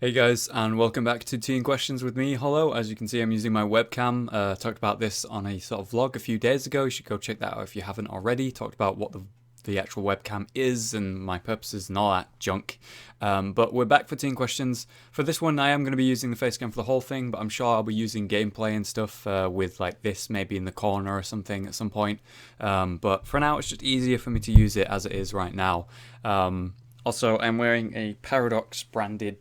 Hey guys, and welcome back to Teen Questions with me, Hollow. As you can see, I'm using my webcam. Talked about this on a sort of vlog a few days ago. You should go check that out if you haven't already. Talked about what the actual webcam is and my purposes and all that junk. But we're back for Teen Questions. For this one, I am going to be using the Facecam for the whole thing, but I'm sure I'll be using gameplay and stuff with like this maybe in the corner or something at some point. But for now, it's just easier for me to use it as it is right now. Also, I'm wearing a Paradox branded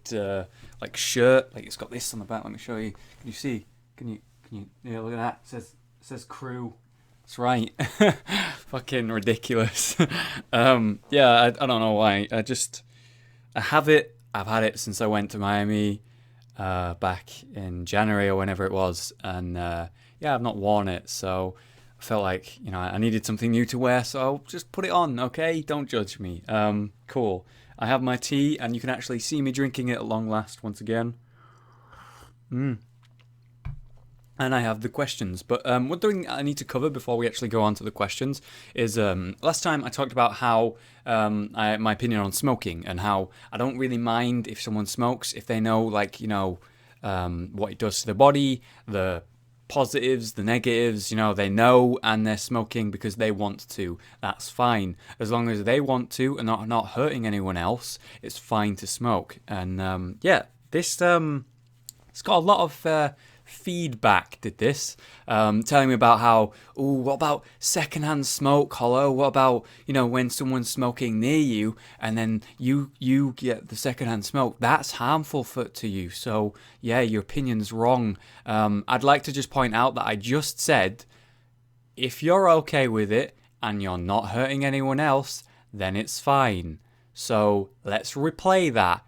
like shirt. Like it's got this on the back. Let me show you. Can you see? Can you? Yeah, look at that. It says crew. That's right. Fucking ridiculous. Yeah, I don't know why. I have it. I've had it since I went to Miami back in January or whenever it was, and yeah, I've not worn it. So I felt like I needed something new to wear, so I'll just put it on. Okay, don't judge me. Cool. I have my tea, and you can actually see me drinking it at long last once again. And I have the questions. But one thing I need to cover before we actually go on to the questions is last time I talked about how my opinion on smoking and how I don't really mind if someone smokes if they know, like, what it does to the body, the positives, the negatives, they know and they're smoking because they want to. That's fine. As long as they want to and not hurting anyone else, it's fine to smoke. And yeah, this it's got a lot of feedback, did this, telling me about how, what about secondhand smoke, Hollow? What about, when someone's smoking near you and then you get the secondhand smoke? That's harmful to you. So, yeah, your opinion's wrong. I'd like to just point out that I just said, if you're okay with it and you're not hurting anyone else, then it's fine. So, let's replay that.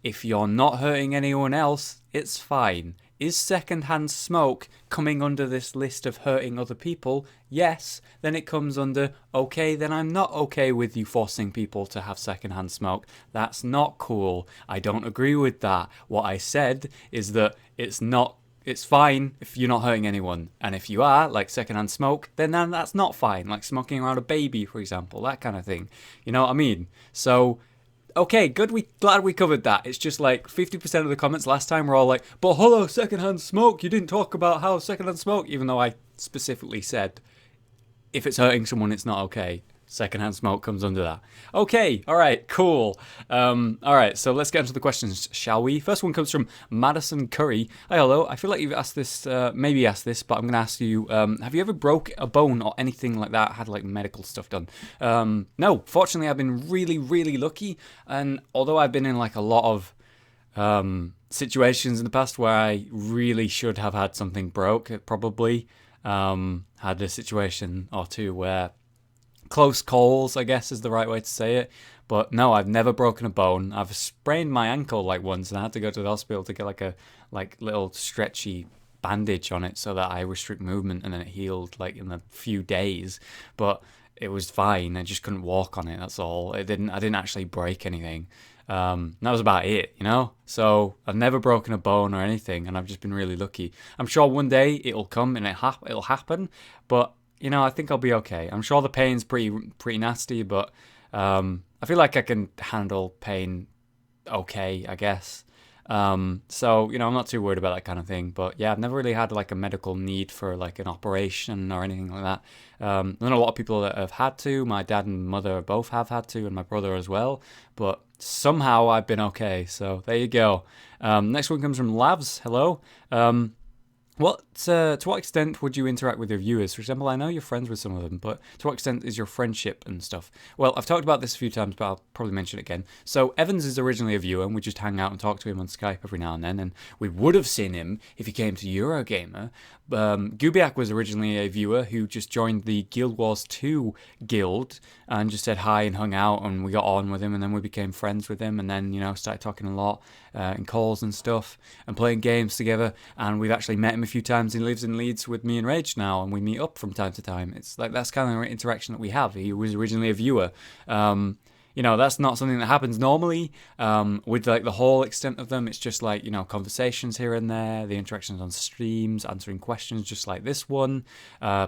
If you're not hurting anyone else, it's fine. Is secondhand smoke coming under this list of hurting other people? Yes, then it comes under, okay, then I'm not okay with you forcing people to have secondhand smoke. That's not cool. I don't agree with that. What I said is that it's fine if you're not hurting anyone. And if you are, like secondhand smoke, then that's not fine. Like smoking around a baby, for example, that kind of thing. You know what I mean? So, okay, good. Glad we covered that. It's just like 50% of the comments last time were all like, but hello, secondhand smoke. You didn't talk about how secondhand smoke, even though I specifically said if it's hurting someone, it's not okay. Secondhand smoke comes under that. Okay, all right, cool. All right, so let's get into the questions, shall we? First one comes from Madison Curry. Hi, hello. I feel like you've asked this, maybe asked this, but I'm going to ask you, have you ever broke a bone or anything like that, had like medical stuff done? No, fortunately, I've been really, really lucky. And although I've been in like a lot of situations in the past where I really should have had something broke, probably had a situation or two where close calls, I guess is the right way to say it. But no, I've never broken a bone. I've sprained my ankle like once and I had to go to the hospital to get like a little stretchy bandage on it so that I restrict movement, and then it healed like in a few days. But it was fine. I just couldn't walk on it. That's all. I didn't actually break anything. That was about it, So I've never broken a bone or anything, and I've just been really lucky. I'm sure one day it'll come and it'll happen, but I think I'll be okay. I'm sure the pain's pretty nasty, but I feel like I can handle pain okay, I guess. So, I'm not too worried about that kind of thing. But yeah, I've never really had like a medical need for like an operation or anything like that. I know a lot of people that have had to. My dad and mother both have had to, and my brother as well. But somehow I've been okay. So there you go. Next one comes from Lavs. Hello. To what extent would you interact with your viewers? For example, I know you're friends with some of them, but to what extent is your friendship and stuff? Well, I've talked about this a few times, but I'll probably mention it again. So Evans is originally a viewer, and we just hang out and talk to him on Skype every now and then, and we would have seen him if he came to Eurogamer. Gubiak was originally a viewer who just joined the Guild Wars 2 guild and just said hi and hung out, and we got on with him, and then we became friends with him, and then, started talking a lot in calls and stuff and playing games together, and we've actually met him a few times. He lives in Leeds with me and Rage now, and we meet up from time to time. It's like that's kind of the interaction that we have. He was originally a viewer. that's not something that happens normally. With like the whole extent of them, it's just like, conversations here and there, the interactions on streams, answering questions just like this one,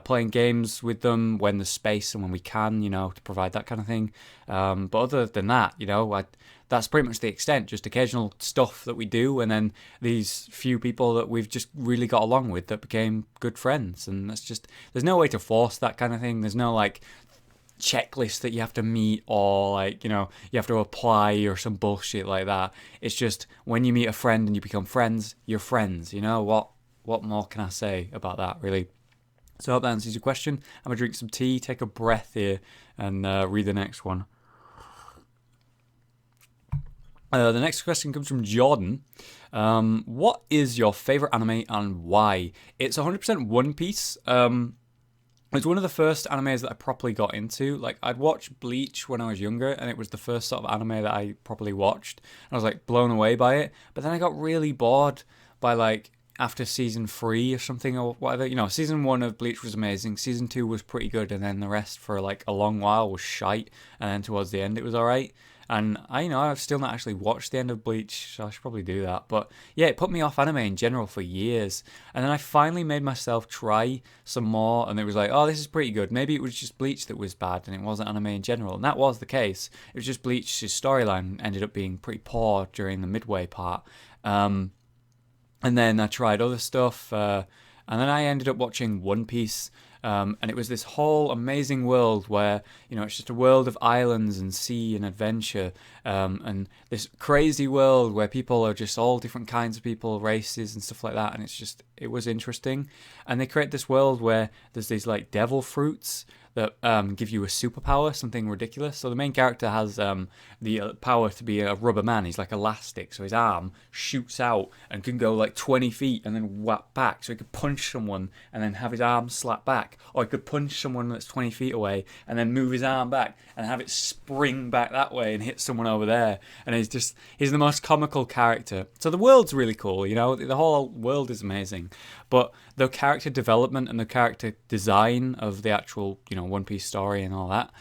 playing games with them when there's space and when we can, to provide that kind of thing. But other than that, that's pretty much the extent, just occasional stuff that we do, and then these few people that we've just really got along with that became good friends. And there's no way to force that kind of thing. There's no like checklist that you have to meet, or like, you have to apply or some bullshit like that. It's just when you meet a friend and you become friends, you're friends. What more can I say about that, really? So I hope that answers your question. I'm gonna drink some tea, take a breath here, and read the next one. The next question comes from Jordan. What is your favorite anime and why? It's 100% One Piece. It's one of the first animes that I properly got into. Like, I'd watched Bleach when I was younger, and it was the first sort of anime that I properly watched. I was like blown away by it. But then I got really bored by like after season 3 or something or whatever. Season 1 of Bleach was amazing. Season 2 was pretty good, and then the rest for like a long while was shite. And then towards the end, it was alright. And I've still not actually watched the end of Bleach, so I should probably do that. But yeah, it put me off anime in general for years. And then I finally made myself try some more, and it was like, oh, this is pretty good. Maybe it was just Bleach that was bad, and it wasn't anime in general. And that was the case. It was just Bleach's storyline ended up being pretty poor during the midway part. And then I tried other stuff, and then I ended up watching One Piece. And it was this whole amazing world where, it's just a world of islands and sea and adventure. And this crazy world where people are just all different kinds of people, races and stuff like that. And it was interesting. And they create this world where there's these like devil fruits that give you a superpower, something ridiculous. So the main character has the power to be a rubber man. He's like elastic, so his arm shoots out and can go like 20 feet and then whap back. So he could punch someone and then have his arm slap back. Or he could punch someone that's 20 feet away and then move his arm back and have it spring back that way and hit someone over there. And he's the most comical character. So the world's really cool, the whole world is amazing. But the character development and the character design of the actual, One Piece story and all that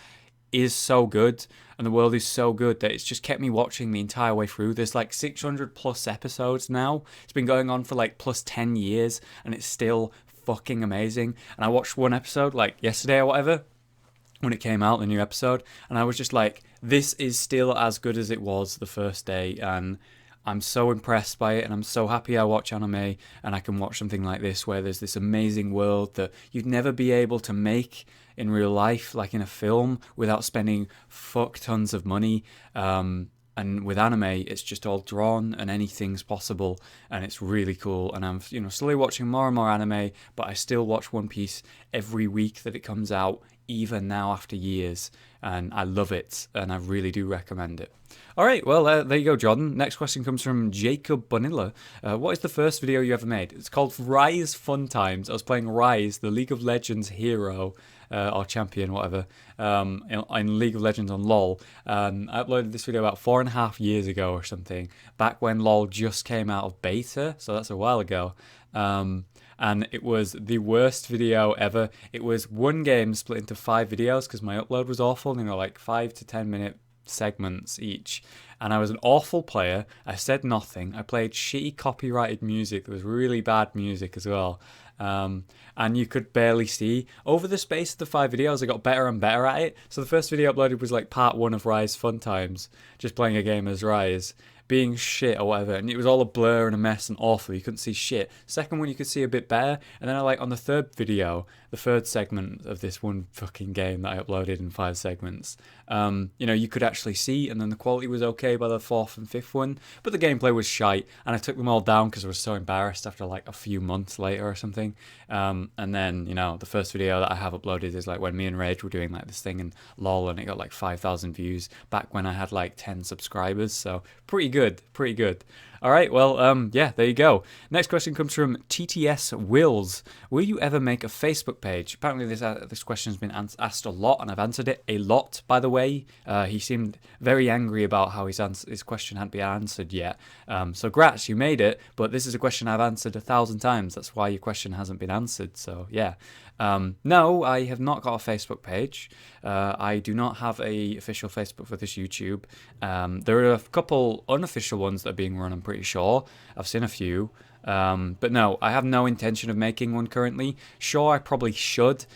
is so good, and the world is so good that it's just kept me watching the entire way through. There's like 600 plus episodes now. It's been going on for like plus 10 years, and it's still fucking amazing. And I watched one episode like yesterday or whatever when it came out, the new episode, and I was just like, this is still as good as it was the first day. And I'm so impressed by it, and I'm so happy I watch anime and I can watch something like this where there's this amazing world that you'd never be able to make in real life, like in a film, without spending fuck tons of money. And with anime, it's just all drawn and anything's possible, and it's really cool. And I'm slowly watching more and more anime, but I still watch One Piece every week that it comes out, even now after years, and I love it, and I really do recommend it. All right, well, there you go, Jordan. Next question comes from Jacob Bonilla. What is the first video you ever made? It's called Rise Fun Times. I was playing Rise, the League of Legends hero, or champion, whatever, in League of Legends on LoL. I uploaded this video about 4.5 years ago or something, back when LoL just came out of beta, so that's a while ago. And it was the worst video ever. It was one game split into 5 videos because my upload was awful, like 5 to 10 minute segments each, and I was an awful player. I said nothing. I played shitty copyrighted music. There was really bad music as well, and you could barely see. Over the space of the 5 videos, I got better and better at it. So the first video uploaded was like part 1 of Rise Fun Times, just playing a game as Rise, being shit or whatever, and it was all a blur and a mess and awful. You couldn't see shit. Second one you could see a bit better, and then on the third video, the third segment of this one fucking game that I uploaded in 5 segments, you could actually see, and then the quality was okay by the 4th and 5th one, but the gameplay was shite, and I took them all down because I was so embarrassed after like a few months later or something. And then the first video that I have uploaded is like when me and Rage were doing like this thing in LOL, and it got like 5,000 views back when I had like 10 subscribers, so pretty good. All right, well, yeah, there you go. Next question comes from TTS Wills. Will you ever make a Facebook page? Apparently, this question has been asked a lot, and I've answered it a lot. By the way, he seemed very angry about how his question hadn't been answered yet. So, Grats, you made it, but this is a question I've answered 1,000 times. That's why your question hasn't been answered. So, yeah. No, I have not got a Facebook page. I do not have a official Facebook for this YouTube. There are a couple unofficial ones that are being run, I'm pretty sure. I've seen a few. But no, I have no intention of making one currently. Sure, I probably should.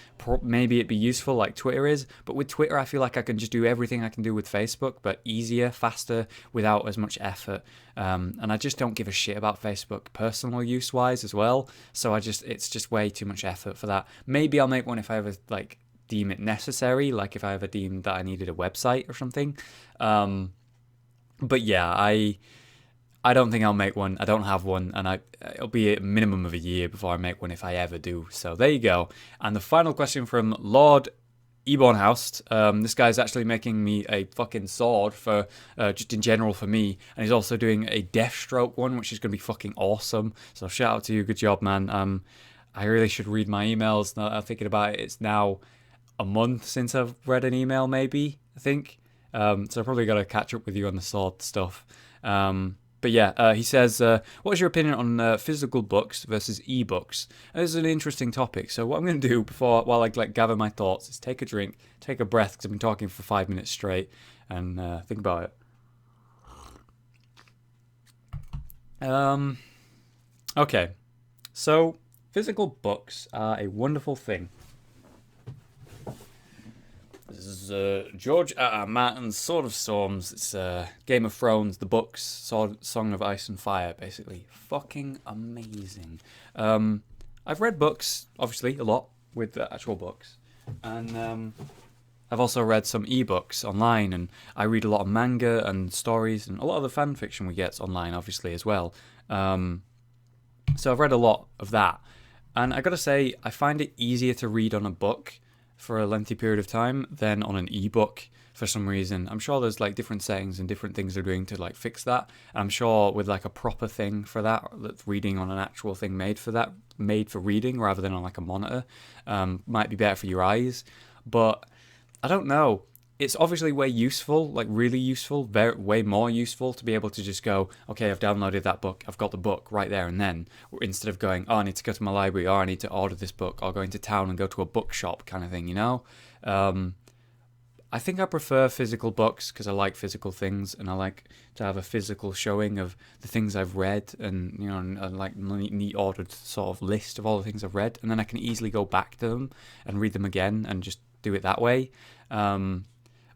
Maybe it'd be useful like Twitter is. But with Twitter, I feel like I can just do everything I can do with Facebook, but easier, faster, without as much effort. And I just don't give a shit about Facebook personal use-wise as well. So it's just way too much effort for that. Maybe I'll make one if I ever deem it necessary, like if I ever deemed that I needed a website or something. But yeah, I don't think I'll make one. I don't have one, and it'll be a minimum of a year before I make one if I ever do. So there you go. And the final question from Lord Ebornhaust. This guy's actually making me a fucking sword for just in general for me, and he's also doing a Deathstroke one, which is going to be fucking awesome. So shout out to you, good job, man. I really should read my emails. Now I'm thinking about it. It's now a month since I've read an email, maybe I think. So I probably got to catch up with you on the sword stuff. But yeah, he says, what is your opinion on physical books versus ebooks? And this is an interesting topic. So what I'm going to do while I gather my thoughts is take a drink, take a breath, because I've been talking for 5 minutes straight, and think about it. Okay, so physical books are a wonderful thing. This is George R. R. Martin's Sword of Storms. It's Game of Thrones, the books, Song of Ice and Fire, basically. Fucking amazing. I've read books, obviously, a lot with actual books. And I've also read some ebooks online, and I read a lot of manga and stories, and a lot of the fan fiction we get online, obviously, as well. So I've read a lot of that. And I gotta say, I find it easier to read on a book for a lengthy period of time than on an ebook for some reason. I'm sure there's different settings and different things they're doing to fix that. And I'm sure with a proper thing for that's reading on an actual thing made for reading rather than on a monitor, might be better for your eyes. But I don't know. It's obviously way useful, really useful, way more useful to be able to just go, okay, I've downloaded that book, I've got the book right there and then, instead of going, oh, I need to go to my library, or I need to order this book, or going to town and go to a bookshop kind of thing, you know? I think I prefer physical books because I like physical things, and I like to have a physical showing of the things I've read, and neat ordered sort of list of all the things I've read, and then I can easily go back to them and read them again and just do it that way.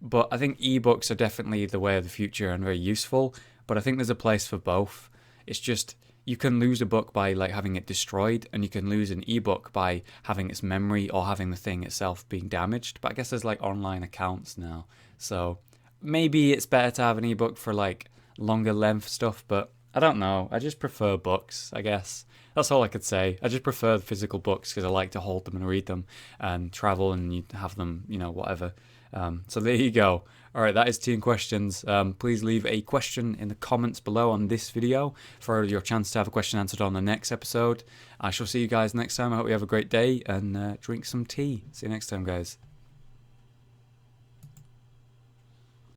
But I think ebooks are definitely the way of the future and very useful. But I think there's a place for both. It's just you can lose a book by having it destroyed, and you can lose an ebook by having its memory or having the thing itself being damaged. But I guess there's online accounts now, so maybe it's better to have an ebook for longer length stuff. But I don't know. I just prefer books, I guess. That's all I could say. I just prefer the physical books because I like to hold them and read them and travel and you have them, whatever. So there you go. All right, that is Tea and Questions. Please leave a question in the comments below on this video for your chance to have a question answered on the next episode. I shall see you guys next time. I hope you have a great day and drink some tea. See you next time, guys.